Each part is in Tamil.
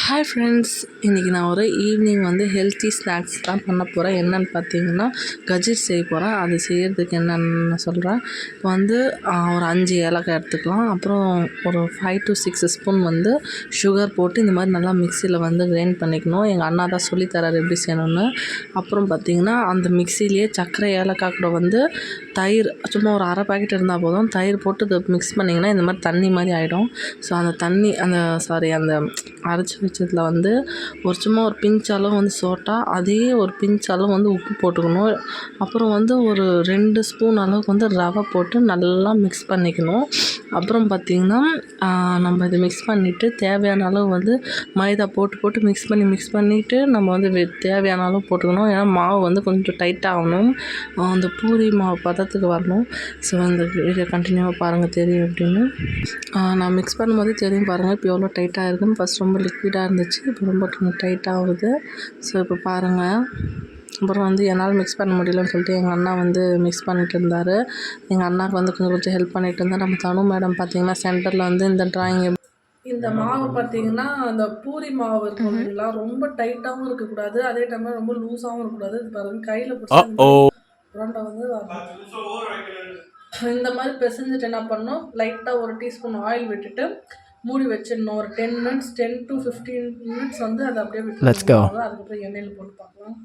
ஹாய் ஃப்ரெண்ட்ஸ், இன்றைக்கி நான் ஒரு ஈவினிங் ஹெல்த்தி ஸ்நாக்ஸ் தான் பண்ண போகிறேன். என்னென்னு பார்த்தீங்கன்னா கஜ்ஜீர் செய்ய போகிறேன். அது செய்கிறதுக்கு என்னென்னு சொல்கிறேன். இப்போ ஒரு 5 ஏலக்காய் எடுத்துக்கலாம். அப்புறம் ஒரு 5 to 6 ஸ்பூன் சுகர் போட்டு இந்த மாதிரி நல்லா மிக்சியில் கிரைண்ட் பண்ணிக்கணும். எங்கள் அண்ணா தான் சொல்லித்தரார் எப்படி செய்யணும்னு. அப்புறம் பார்த்திங்கன்னா அந்த மிக்சிலேயே சர்க்கரை ஏலக்காய் கூட தயிர் சும்மா ஒரு அரை பாக்கெட் இருந்தால் போதும். தயிர் போட்டு இதை மிக்ஸ் பண்ணிங்கன்னா இந்த மாதிரி தண்ணி மாதிரி ஆகிடும். ஸோ அந்த தண்ணி அந்த அரைச்சி வச்சதில் ஒரு சும்மா ஒரு பிஞ்ச் அளவு சோட்டா, அதே ஒரு பிஞ்ச் அளவு உப்பு போட்டுக்கணும். அப்புறம் ஒரு 2 ஸ்பூன் அளவுக்கு ரவை போட்டு நல்லா மிக்ஸ் பண்ணிக்கணும். அப்புறம் பார்த்திங்கன்னா நம்ம இதை மிக்ஸ் பண்ணிவிட்டு தேவையான அளவு மைதா போட்டு மிக்ஸ் பண்ணிவிட்டு நம்ம தேவையான அளவு போட்டுக்கணும். ஏன்னா மாவு கொஞ்சம் டைட்டாக ஆகணும், அந்த பூரி மாவு பதத்துக்கு வரணும். ஸோ இந்த வீடியோ கண்டினியூவாக பாருங்கள், தெரியும் எப்படின்னு. நான் மிக்ஸ் பண்ணும்போது தெரியும் பாருங்கள் இப்போ எவ்வளோ டைட்டாக இருக்குன்னு. ஃபஸ்ட் ரொம்ப லிக்விடாக இருந்துச்சு, இப்போ ரொம்ப டைட் ஆகுது. ஸோ இப்போ பாருங்கள். அப்புறம் என்னால் மிக்ஸ் பண்ண முடியலன்னு சொல்லிட்டு எங்கள் அண்ணா மிக்ஸ் பண்ணிட்டு இருந்தார். எங்கள் அண்ணாவுக்கு கொஞ்சம் ஹெல்ப் பண்ணிட்டு இருந்தார். நம்ம தனு மேடம் பார்த்திங்கன்னா சென்டரில் இந்த ட்ராயிங் இந்த மாவு பார்த்திங்கன்னா அந்த பூரி மாவு இருக்கும் இல்லைங்களா, ரொம்ப டைட்டாகவும் இருக்கக்கூடாது, அதே டைமில் ரொம்ப லூஸாகவும் இருக்கக்கூடாது. இது பாருங்கள் கையில் பிடிச்சி உருண்டை இந்த மாதிரி பிசைஞ்சிட்டு என்ன பண்ணணும், லைட்டாக ஒரு டீஸ்பூன் ஆயில் விட்டுட்டு மூடி வச்சிடணும். ஒரு 10 to 15 மினிட்ஸ் அதை அப்படியே விட்டு அதுக்கப்புறம் எண்ணெயில் போட்டு பார்க்கலாம்.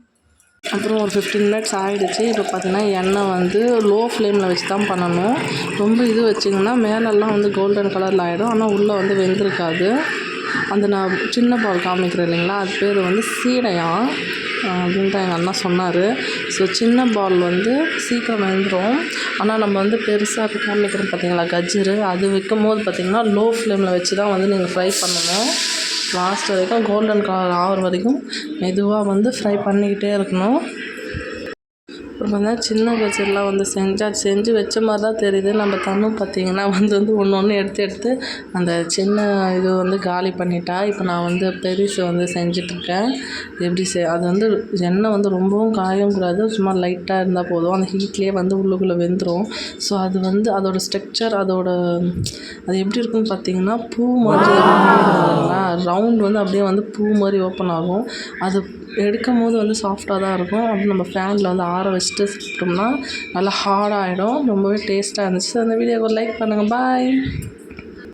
அப்புறம் ஒரு 15 மினிட்ஸ் ஆகிடுச்சு. இப்போ பார்த்திங்கன்னா எண்ணெய் லோ ஃப்ளேமில் வச்சு தான் பண்ணணும். ரொம்ப இது வச்சிங்கன்னா மேலெல்லாம் கோல்டன் கலரில் ஆகிடும், ஆனால் உள்ளே வெந்திருக்காது. நான் சின்ன பால் காமிக்கிறேன் இல்லைங்களா, அது பேர் சீடையாம் அப்படின்னு தான் எங்கள் அண்ணா சொன்னார். ஸோ சின்ன பால் சீக்கிரம் வெந்துடும். ஆனால் நம்ம பெருசாக காமிக்கிறோம் பார்த்தீங்களா கஜ்ஜீர், அது வைக்கும் போது பார்த்திங்கன்னா லோ ஃப்ளேமில் வச்சு தான் நீங்கள் ஃப்ரை பண்ணணும். லாஸ்ட் வரைக்கும் கோல்டன் கலர் ஆகிற வரைக்கும் மெதுவாக ஃப்ரை பண்ணிக்கிட்டே இருக்கணும். அப்புறம் சின்ன கஜ்ஜீர்லாம் செஞ்சு வச்ச மாதிரி தான் தெரியுது. நம்ம தண்ணு பார்த்திங்கன்னா ஒன்று ஒன்று எடுத்து அந்த சின்ன இது காலி பண்ணிட்டா. இப்போ நான் பெருசு செஞ்சிட்ருக்கேன். எப்படி அது எண்ணெய் ரொம்பவும் காயவும் கூடாது, சும்மா லைட்டாக இருந்தால் போதும். அந்த ஹீட்லேயே உள்ளுக்குள்ளே வெந்துடும். ஸோ அது அதோட ஸ்ட்ரக்சர் அது எப்படி இருக்குன்னு பார்த்திங்கன்னா பூ மாதிரி ரவுண்ட் அப்படியே பூ மாதிரி ஓப்பன் ஆகும். அது எடுக்கும் போது சாஃப்டாக தான் இருக்கும். அப்படி நம்ம ஃபேனில் ஆற வச்சுட்டு சாப்பிட்டோம்னா நல்லா ஹார்டாகிடும். ரொம்பவே டேஸ்ட்டாக இருந்துச்சு. அந்த வீடியோவை லைக் பண்ணுங்கள். பாய்.